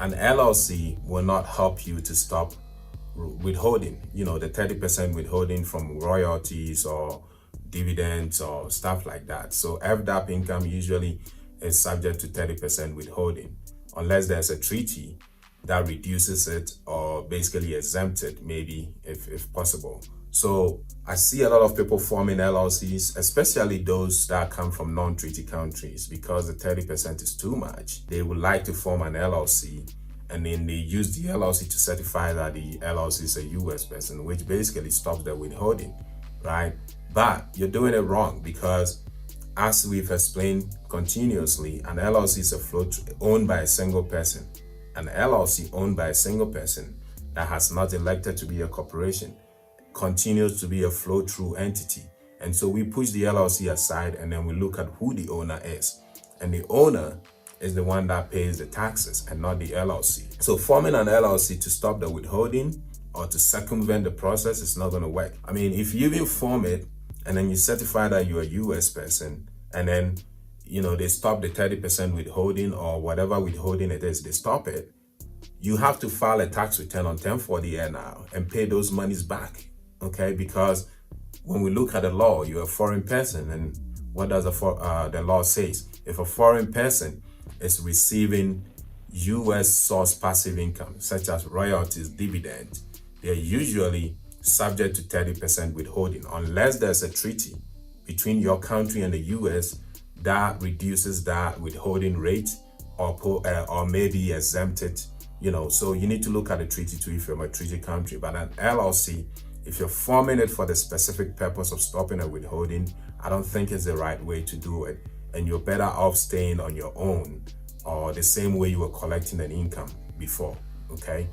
An LLC will not help you to stop withholding, the 30% withholding from royalties or dividends or stuff like that. So Fdap income usually is subject to 30% withholding unless there's a treaty that reduces it or basically exempts it, maybe if possible. So I see a lot of people forming LLCs, especially those that come from non-treaty countries, because the 30% is too much. They would like to form an LLC and then they use the LLC to certify that the LLC is a US person, which basically stops the withholding, right? But you're doing it wrong, because as we've explained continuously, an LLC is a float owned by a single person. An LLC owned by a single person that has not elected to be a corporation continues to be a flow-through entity. And so we push the LLC aside and then we look at who the owner is. And the owner is the one that pays the taxes and not the LLC. So forming an LLC to stop the withholding or to circumvent the process is not going to work. I mean, if you even form it and then you certify that you're a US person, and then they stop the 30% withholding or whatever withholding it is, they stop it, you have to file a tax return on 1040 now and pay those monies back, okay? Because when we look at the law, you're a foreign person, and what does the law says? If a foreign person is receiving US source passive income, such as royalties, dividends, they're usually subject to 30% withholding unless there's a treaty between your country and the US that reduces that withholding rate or maybe exempt it, so you need to look at the treaty too if you're a treaty country. But an LLC, if you're forming it for the specific purpose of stopping a withholding, I don't think it's the right way to do it. And you're better off staying on your own or the same way you were collecting an income before, okay?